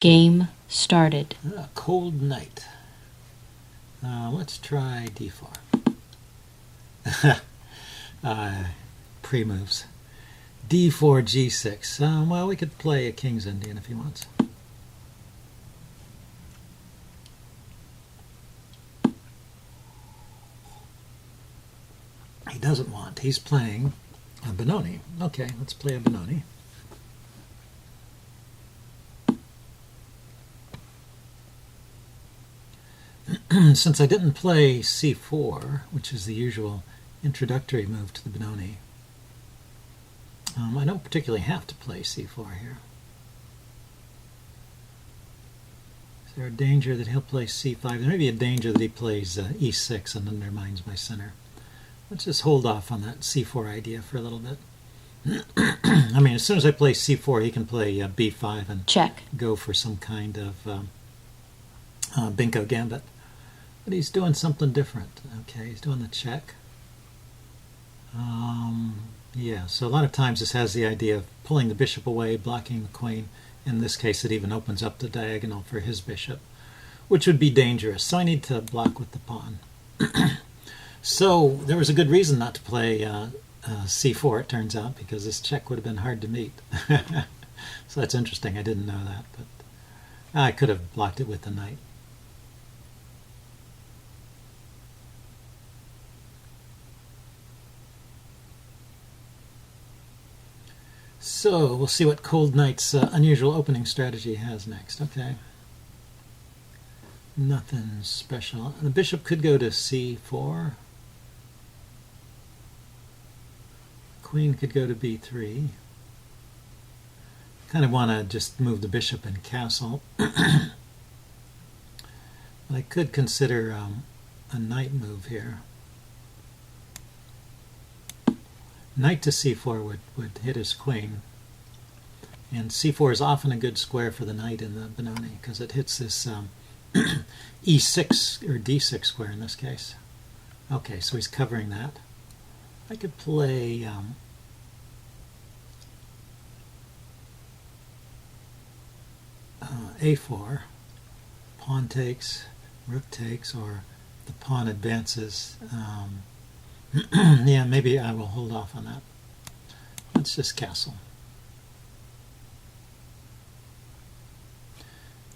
Game started. A cold night. Let's try d4. Pre-moves. d4, g6. Well, we could play a King's Indian if he wants. He doesn't want. He's playing a Benoni. Okay, let's play a Benoni. Since I didn't play c4, which is the usual introductory move to the Benoni, I don't particularly have to play c4 here. Is there a danger that he'll play c5? There may be a danger that he plays e6 and undermines my center. Let's just hold off on that c4 idea for a little bit. I mean, as soon as I play c4, he can play b5 and Check. go for some kind of Binko gambit. But he's doing something different. Okay, he's doing the check. Yeah, so a lot of times this has the idea of pulling the bishop away, blocking the queen. In this case, it even opens up the diagonal for his bishop, which would be dangerous. So I need to block with the pawn. So there was a good reason not to play c4, it turns out, because this check would have been hard to meet. So that's interesting. I didn't know that, but I could have blocked it with the knight. So we'll see what Cold Knight's unusual opening strategy has next. Okay. Nothing special. The bishop could go to c4. Queen could go to b3. Kind of want to just move the bishop and castle. But I could consider a knight move here. Knight to c4 would hit his queen. And c4 is often a good square for the knight in the Benoni because it hits this e6 or d6 square in this case. Okay, so he's covering that. I could play a4, pawn takes, rook takes, or the pawn advances. Yeah, maybe I will hold off on that. Let's just castle.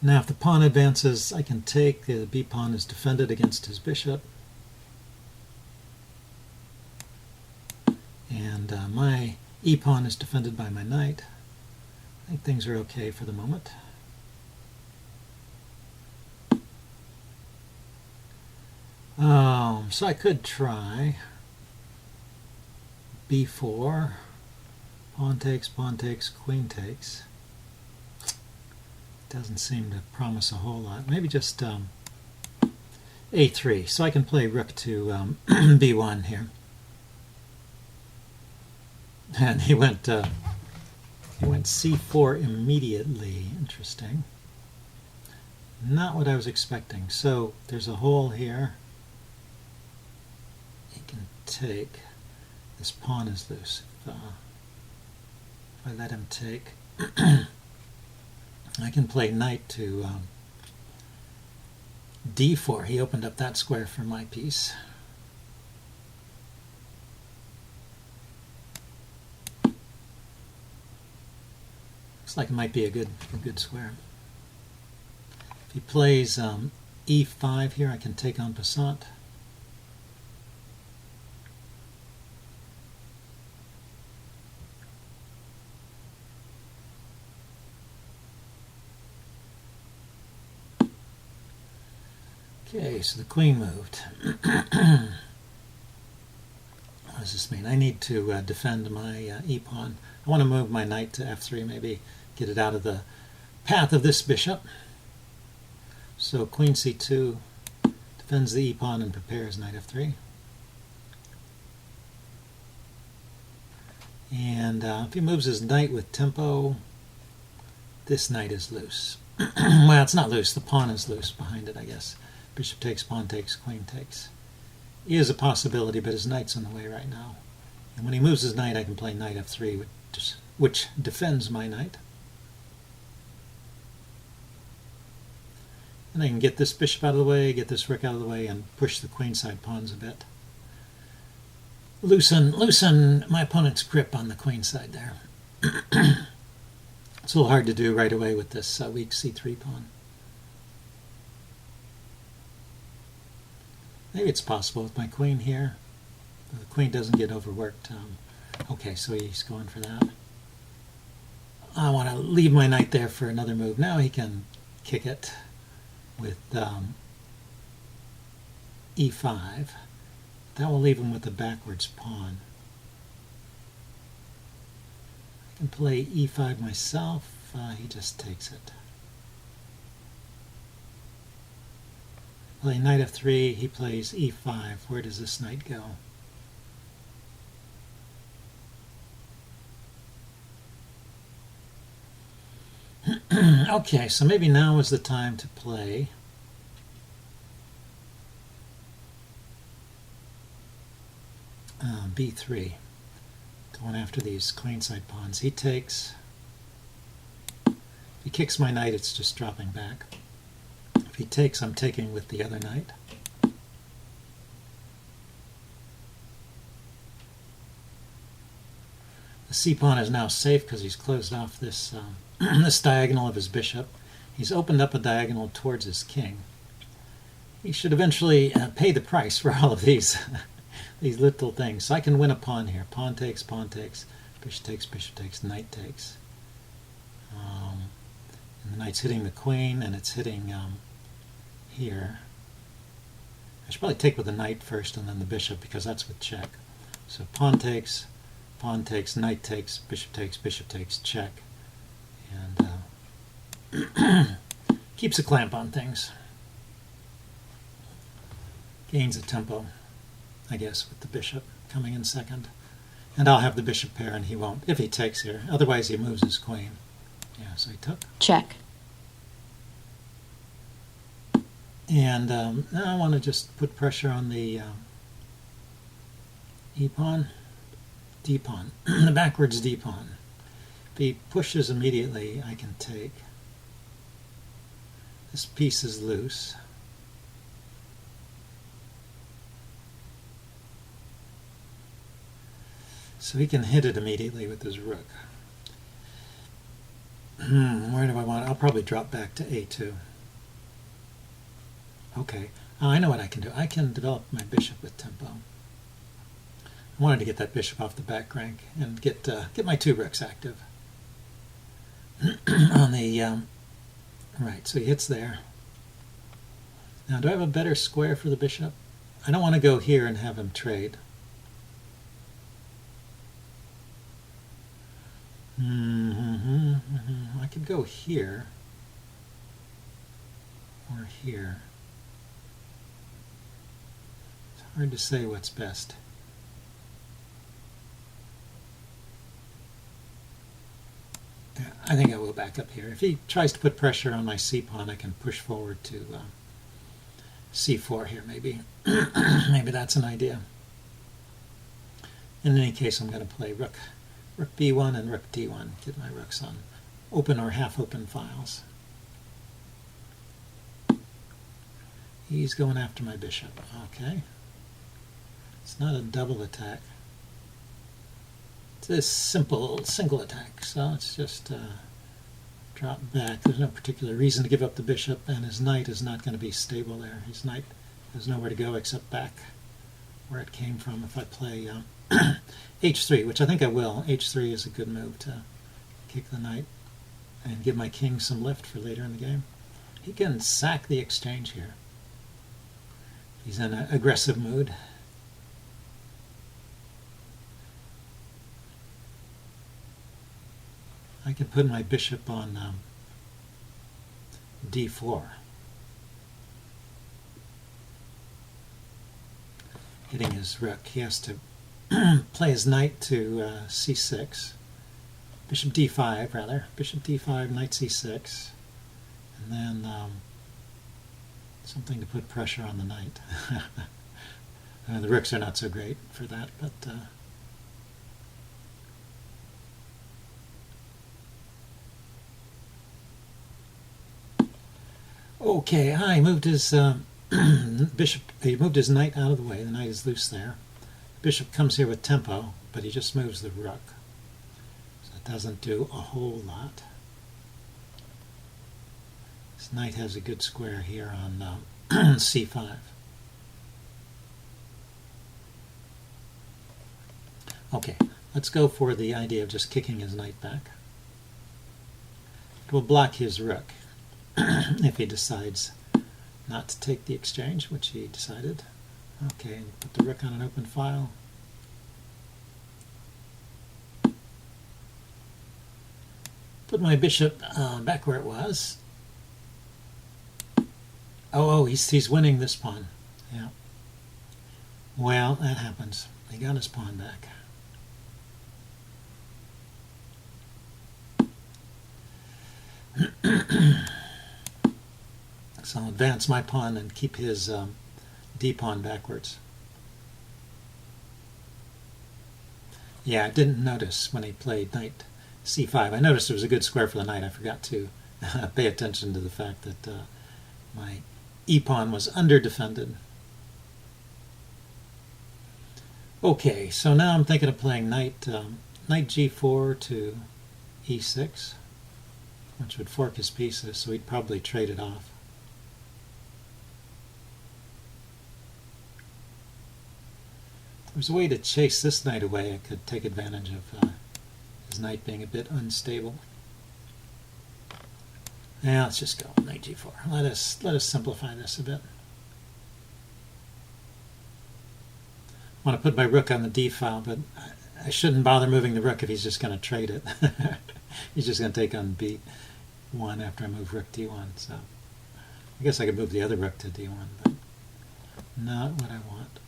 Now if the pawn advances, I can take. The b pawn is defended against his bishop. And my e pawn is defended by my knight. I think things are okay for the moment. So I could try b4, pawn takes, queen takes. Doesn't seem to promise a whole lot. Maybe just a3, so I can play rook to b1 here. And he went c4 immediately. Interesting. Not what I was expecting. So there's a hole here. He can take. This pawn is loose. If I let him take, I can play knight to d4. He opened up that square for my piece. Looks like it might be a good square. If he plays e5 here, I can take en passant. Okay, so the queen moved. What does this mean? I need to defend my e-pawn. I want to move my knight to f3, maybe get it out of the path of this bishop. So queen c2 defends the e-pawn and prepares knight f3. And if he moves his knight with tempo, this knight is loose. Well, it's not loose. The pawn is loose behind it, I guess. Bishop takes, pawn takes, queen takes. He is a possibility, but his knight's in the way right now. And when he moves his knight, I can play knight f3, which defends my knight. And I can get this bishop out of the way, get this rook out of the way, and push the queenside pawns a bit. Loosen my opponent's grip on the queenside there. It's a little hard to do right away with this weak c3 pawn. Maybe it's possible with my queen here. The queen doesn't get overworked. Okay, so he's going for that. I want to leave my knight there for another move. Now he can kick it with e5. That will leave him with a backwards pawn. I can play e5 myself. He just takes it. Play knight f3. He plays e5. Where does this knight go? Okay, so maybe now is the time to play b3, going after these queenside pawns. He takes. If he kicks my knight, it's just dropping back. If he takes, I'm taking with the other knight. The c-pawn is now safe because he's closed off this this diagonal of his bishop. He's opened up a diagonal towards his king. He should eventually pay the price for all of these these little things. So I can win a pawn here. Pawn takes, bishop takes, knight takes. And the knight's hitting the queen, and it's hitting here. I should probably take with the knight first and then the bishop, because that's with check. So pawn takes, knight takes, bishop takes, check. And keeps a clamp on things. Gains a tempo, I guess, with the bishop coming in second. And I'll have the bishop pair, and he won't, if he takes here. Otherwise, he moves his queen. Yeah, so he took. Check. And now I want to just put pressure on the e-pawn, d-pawn, the backwards d-pawn. If he pushes immediately, I can take. This piece is loose. So he can hit it immediately with his rook. Where do I want it? I'll probably drop back to a2. Okay. Oh, I know what I can do. I can develop my bishop with tempo. I wanted to get that bishop off the back rank and get my two rooks active. On the right, so he hits there. Now, do I have a better square for the bishop? I don't want to go here and have him trade. I could go here or here. It's hard to say what's best. I think I will back up here. If he tries to put pressure on my c-pawn, I can push forward to c4 here, maybe. Maybe that's an idea. In any case, I'm going to play rook b1 and rook d1. Get my rooks on open or half-open files. He's going after my bishop. Okay. It's not a double attack. It's a simple single attack, so let's just drop back. There's no particular reason to give up the bishop, and his knight is not going to be stable there. His knight has nowhere to go except back where it came from. If I play h3, which I think I will, h3 is a good move to kick the knight and give my king some lift for later in the game. He can sack the exchange here. He's in an aggressive mood. I can put my bishop on d4. Hitting his rook. He has to play his knight to c6. Bishop d5, rather. Bishop d5, knight c6. And then something to put pressure on the knight. The rooks are not so great for that, but... Okay, he moved his bishop. He moved his knight out of the way. The knight is loose there. Bishop comes here with tempo, but he just moves the rook, so it doesn't do a whole lot. This knight has a good square here on c5. Okay, let's go for the idea of just kicking his knight back. It will block his rook if he decides not to take the exchange, which he decided. Okay, put the rook on an open file. Put my bishop back where it was. Oh, he's winning this pawn. Yeah. Well, that happens. He got his pawn back. So I'll advance my pawn and keep his d-pawn backwards. Yeah, I didn't notice when he played knight c5. I noticed it was a good square for the knight. I forgot to pay attention to the fact that my e-pawn was under-defended. Okay, so now I'm thinking of playing knight g4 to e6, which would fork his pieces, so he'd probably trade it off. There's a way to chase this knight away. I could take advantage of his knight being a bit unstable. Now let's just go knight g4. Let us simplify this a bit. I want to put my rook on the d file, but I shouldn't bother moving the rook if he's just going to trade it. He's just going to take on b1 after I move rook d1. So I guess I could move the other rook to d1, but not what I want.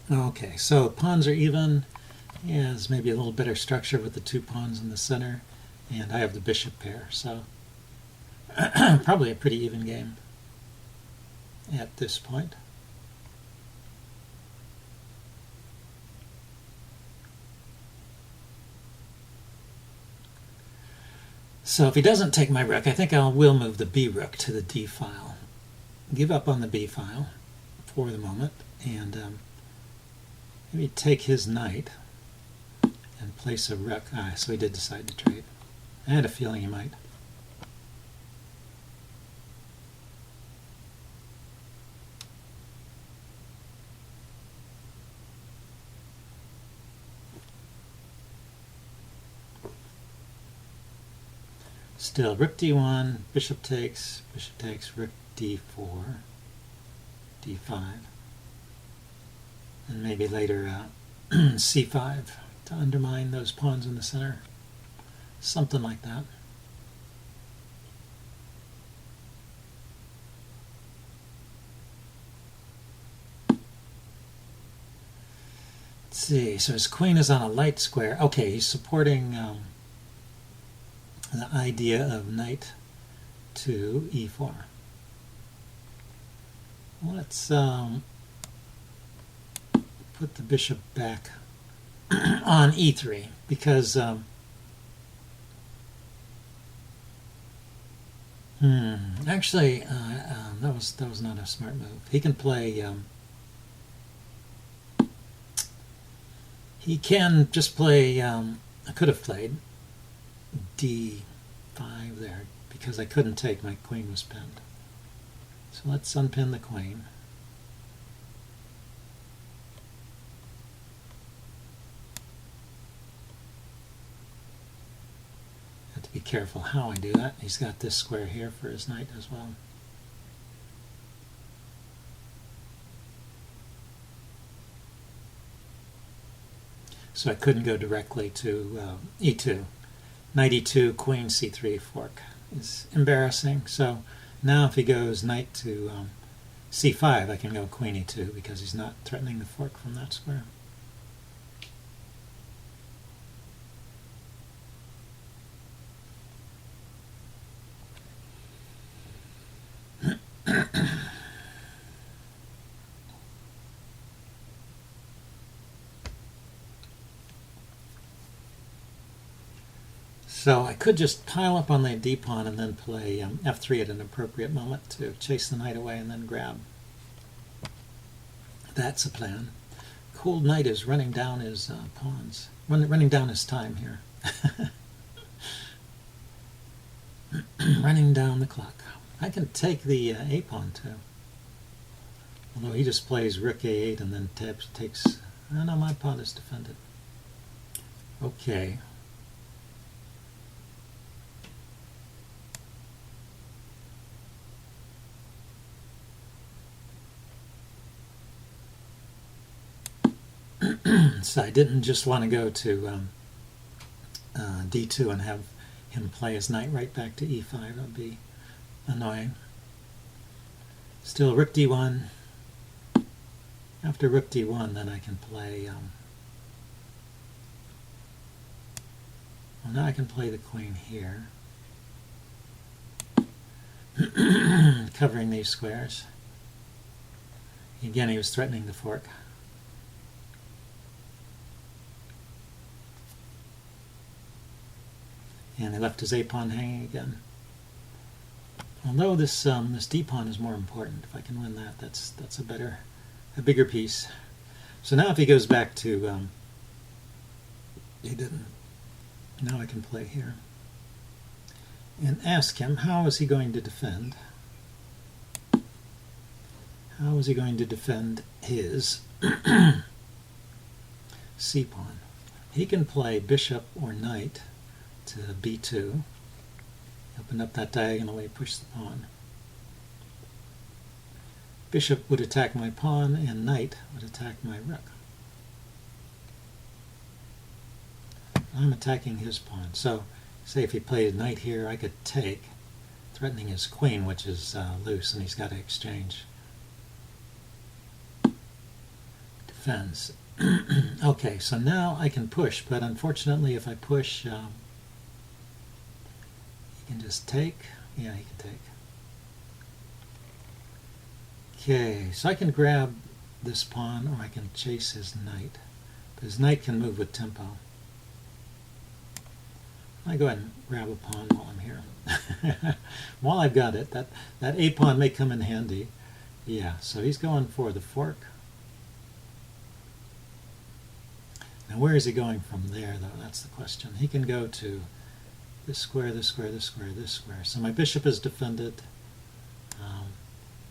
Okay, so pawns are even. Yeah, there's maybe a little better structure with the two pawns in the center, and I have the bishop pair, so probably a pretty even game at this point. So if he doesn't take my rook, I think I will move the b rook to the d file. Give up on the b file for the moment, and maybe take his knight and place a rook. So he did decide to trade. I had a feeling he might. Still, rook d1, bishop takes, rook d4, d5. And maybe later c5 to undermine those pawns in the center. Something like that. Let's see, so his queen is on a light square. Okay, he's supporting the idea of knight to e4. Let's put the bishop back on e3, because actually that was not a smart move. He can play he can just play I could have played d5 there, because I couldn't take, my queen was pinned. So let's unpin the queen. Have to be careful how I do that. He's got this square here for his knight as well. So I couldn't go directly to e2. Knight e2, queen c3 fork is embarrassing. So now if he goes knight to c5, I can go queen e2, because he's not threatening the fork from that square. So I could just pile up on the d pawn and then play f3 at an appropriate moment to chase the knight away and then grab. That's a plan. Cold Knight is running down his pawns, running down his time here. Running down the clock. I can take the a pawn too. Although he just plays rook a8 and then takes. Oh no, my pawn is defended. Okay. So I didn't just want to go to d2 and have him play his knight right back to e5. That would be annoying. Still, rook d1. After rook d1, then I can play... well, now I can play the queen here. Covering these squares. Again, he was threatening the fork. And he left his a pawn hanging again. Although this d pawn is more important. If I can win that, that's a bigger piece. So now if he goes back to he didn't. Now I can play here and ask him how is he going to defend. How is he going to defend his c pawn? He can play bishop or knight to b2, open up that diagonally, push the pawn. Bishop would attack my pawn, and knight would attack my rook. I'm attacking his pawn. So, say if he played knight here, I could take, threatening his queen, which is loose, and he's got to exchange. Defends. Okay, so now I can push, but unfortunately if I push, he can just take. Yeah, he can take. Okay, so I can grab this pawn, or I can chase his knight. But his knight can move with tempo. I go ahead and grab a pawn while I'm here. While I've got it, that a pawn may come in handy. Yeah, so he's going for the fork. Now where is he going from there, though? That's the question. He can go to this square, this square, this square, this square. So my bishop is defended.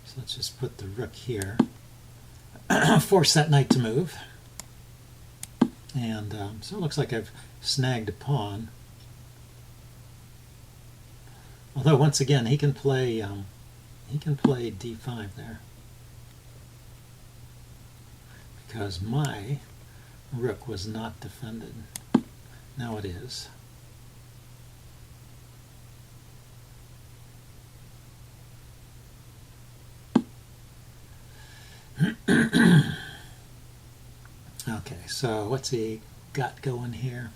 So let's just put the rook here. Force that knight to move. And so it looks like I've snagged a pawn. Although once again he can play d5 there, because my rook was not defended. Now it is. Okay, so what's he got going here?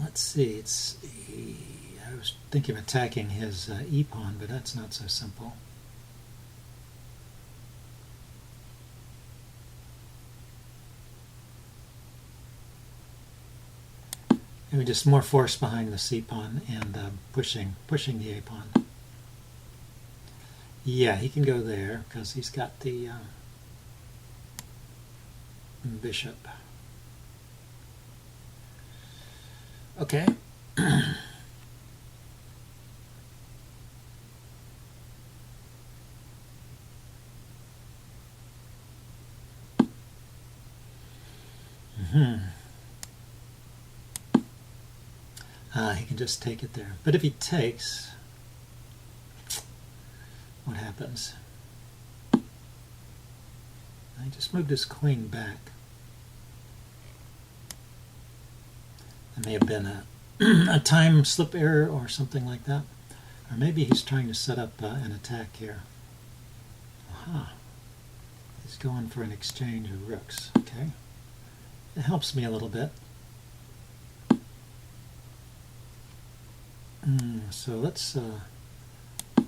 Let's see. I was thinking of attacking his e pawn, but that's not so simple. Maybe just more force behind the c pawn and pushing the a pawn. Yeah, he can go there because he's got the bishop. Okay. He can just take it there. But if he takes, what happens? I just moved his queen back. There may have been a time slip error or something like that. Or maybe he's trying to set up an attack here. Aha. He's going for an exchange of rooks. Okay. It helps me a little bit. So let's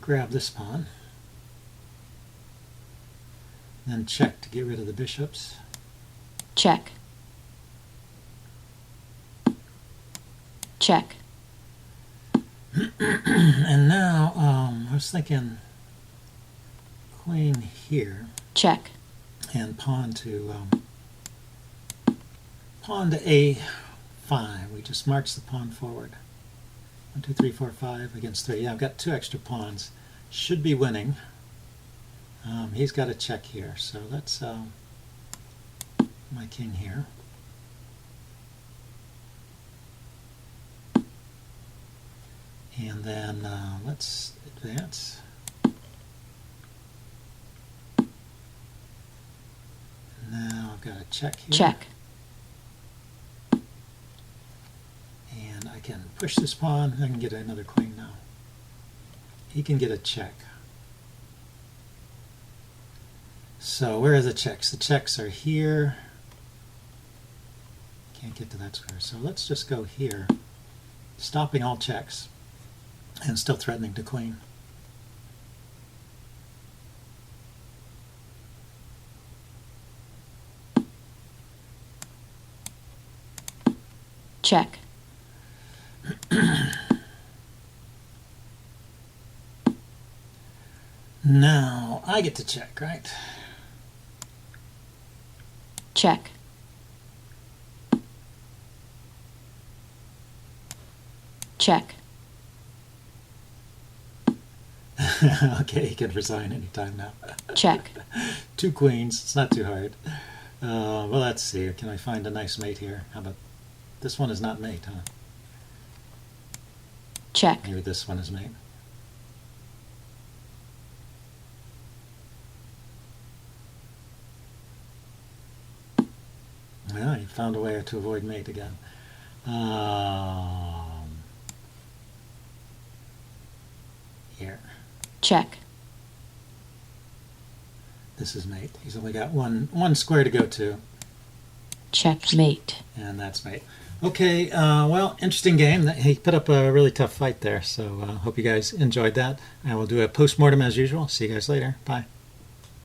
grab this pawn. Then check to get rid of the bishops. Check. Check. And now, I was thinking queen here. Check. And pawn to A5. We just march the pawn forward. 1, 2, 3, 4, 5 against 3. Yeah, I've got 2 extra pawns. Should be winning. He's got a check here, so let's my king here. And then let's advance. Now I've got a check here. Check. And I can push this pawn. I can get another queen now. He can get a check. So where are the checks? The checks are here. Can't get to that square. So let's just go here, stopping all checks and still threatening the queen. Check. Now I get to check, right? Check. Check. Okay, he can resign anytime now. Check. 2 queens, it's not too hard. Well, let's see, can I find a nice mate here? How about, this one is not mate, huh? Check. Maybe this one is mate. Well, he found a way to avoid mate again. Here. Check. This is mate. He's only got one square to go to. Checkmate. And that's mate. Okay, well, interesting game. He put up a really tough fight there, so hope you guys enjoyed that. I will do a post-mortem as usual. See you guys later. Bye.